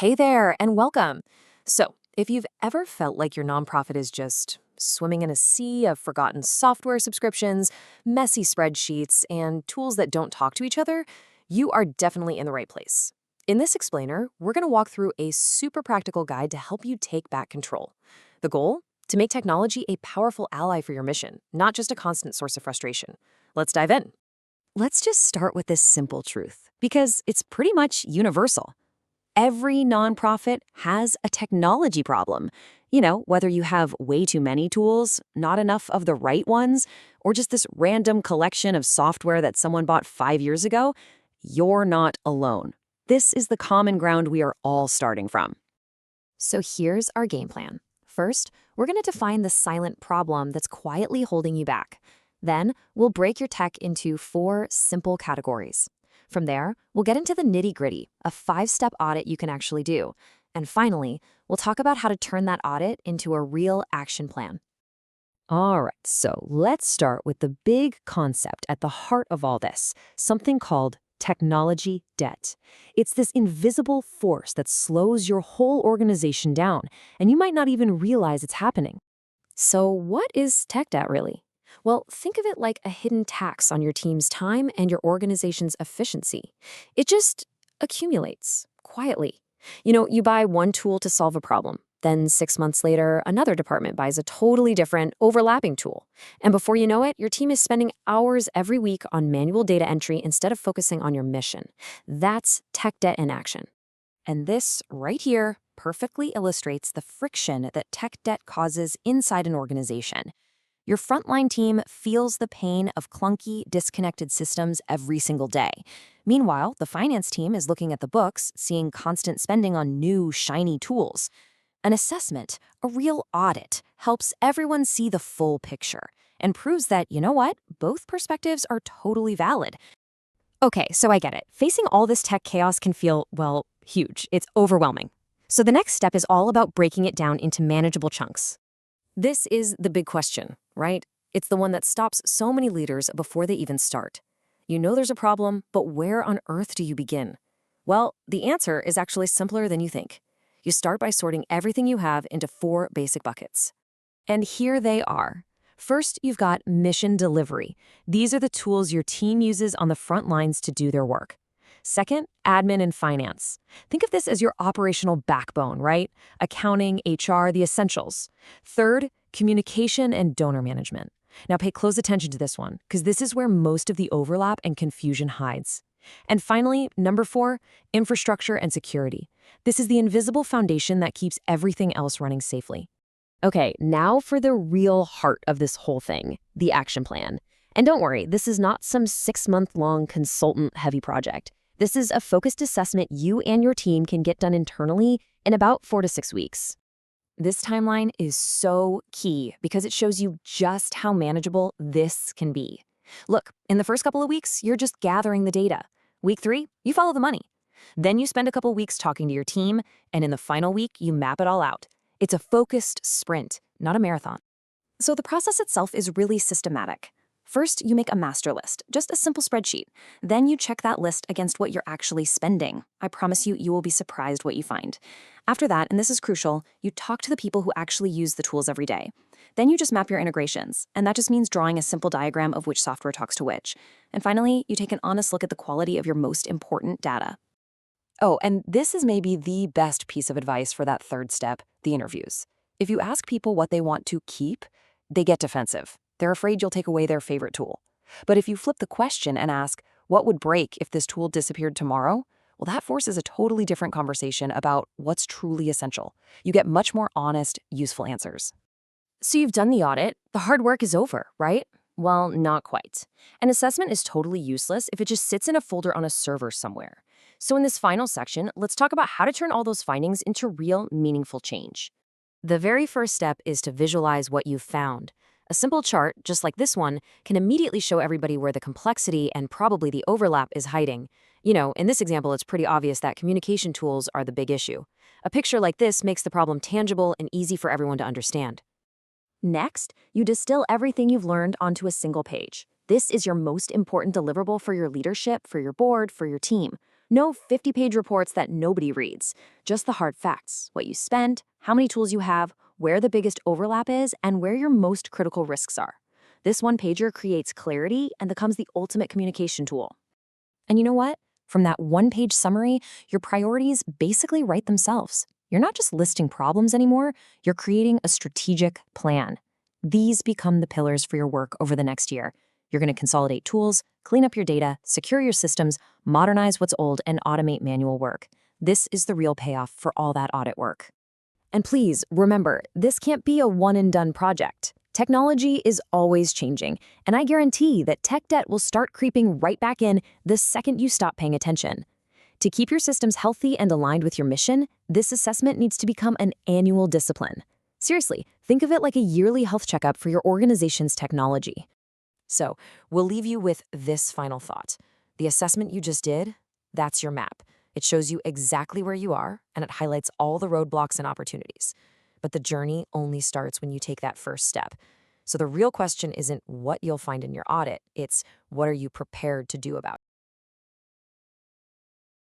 Hey there, and welcome. So, if you've ever felt like your nonprofit is just swimming in a sea of forgotten software subscriptions, messy spreadsheets, and tools that don't talk to each other, you are definitely in the right place. In this explainer, we're going to walk through a super practical guide to help you take back control. The goal? To make technology a powerful ally for your mission, not just a constant source of frustration. Let's dive in. Let's just start with this simple truth, because it's pretty much universal. Every nonprofit has a technology problem. Whether you have way too many tools, not enough of the right ones, or just this random collection of software that someone bought 5 years ago, you're not alone. This is the common ground we are all starting from. So here's our game plan. First, we're going to define the silent problem that's quietly holding you back. Then, we'll break your tech into 4 simple categories. From there, we'll get into the nitty-gritty, a 5-step audit you can actually do. And finally, we'll talk about how to turn that audit into a real action plan. All right, so let's start with the big concept at the heart of all this, something called technology debt. It's this invisible force that slows your whole organization down, and you might not even realize it's happening. So what is tech debt really? Well, think of it like a hidden tax on your team's time and your organization's efficiency. It just accumulates quietly. You buy one tool to solve a problem. Then 6 months later, another department buys a totally different, overlapping tool. And before you know it, your team is spending hours every week on manual data entry instead of focusing on your mission. That's tech debt in action. And this, right here, perfectly illustrates the friction that tech debt causes inside an organization. Your frontline team feels the pain of clunky, disconnected systems every single day. Meanwhile, the finance team is looking at the books, seeing constant spending on new, shiny tools. An assessment, a real audit, helps everyone see the full picture and proves that, you know what, both perspectives are totally valid. Okay, so I get it. Facing all this tech chaos can feel, well, huge. It's overwhelming. So the next step is all about breaking it down into manageable chunks. This is the big question, right? It's the one that stops so many leaders before they even start. You know there's a problem, but where on earth do you begin? Well, the answer is actually simpler than you think. You start by sorting everything you have into 4 basic buckets. And here they are. First, you've got mission delivery. These are the tools your team uses on the front lines to do their work. Second, admin and finance. Think of this as your operational backbone, right? Accounting, HR, the essentials. Third, communication and donor management. Now pay close attention to this one, because this is where most of the overlap and confusion hides. And finally, number 4, infrastructure and security. This is the invisible foundation that keeps everything else running safely. Okay, now for the real heart of this whole thing, the action plan. And don't worry, this is not some 6-month-long consultant-heavy project. This is a focused assessment you and your team can get done internally in about 4 to 6 weeks. This timeline is so key because it shows you just how manageable this can be. Look, in the first couple of weeks, you're just gathering the data. Week 3, you follow the money. Then you spend a couple weeks talking to your team, and in the final week, you map it all out. It's a focused sprint, not a marathon. So the process itself is really systematic. First, you make a master list, just a simple spreadsheet. Then you check that list against what you're actually spending. I promise you, you will be surprised what you find. After that, and this is crucial, you talk to the people who actually use the tools every day. Then you just map your integrations, and that just means drawing a simple diagram of which software talks to which. And finally, you take an honest look at the quality of your most important data. Oh, and this is maybe the best piece of advice for that third step, the interviews. If you ask people what they want to keep, they get defensive. They're afraid you'll take away their favorite tool. But if you flip the question and ask, what would break if this tool disappeared tomorrow? Well, that forces a totally different conversation about what's truly essential. You get much more honest, useful answers. So you've done the audit. The hard work is over, right? Well, not quite. An assessment is totally useless if it just sits in a folder on a server somewhere. So in this final section, let's talk about how to turn all those findings into real, meaningful change. The very first step is to visualize what you've found. A simple chart, just like this one, can immediately show everybody where the complexity and probably the overlap is hiding. In this example, it's pretty obvious that communication tools are the big issue. A picture like this makes the problem tangible and easy for everyone to understand. Next, you distill everything you've learned onto a single page. This is your most important deliverable for your leadership, for your board, for your team. No 50-page reports that nobody reads, just the hard facts, what you spent, how many tools you have, where the biggest overlap is, and where your most critical risks are. This one-pager creates clarity and becomes the ultimate communication tool. And you know what? From that one-page summary, your priorities basically write themselves. You're not just listing problems anymore, you're creating a strategic plan. These become the pillars for your work over the next year. You're going to consolidate tools, clean up your data, secure your systems, modernize what's old, and automate manual work. This is the real payoff for all that audit work. And please, remember, this can't be a one-and-done project. Technology is always changing, and I guarantee that tech debt will start creeping right back in the second you stop paying attention. To keep your systems healthy and aligned with your mission, this assessment needs to become an annual discipline. Seriously, think of it like a yearly health checkup for your organization's technology. So, we'll leave you with this final thought. The assessment you just did, that's your map. It shows you exactly where you are, and it highlights all the roadblocks and opportunities. But the journey only starts when you take that first step. So the real question isn't what you'll find in your audit, it's what are you prepared to do about it?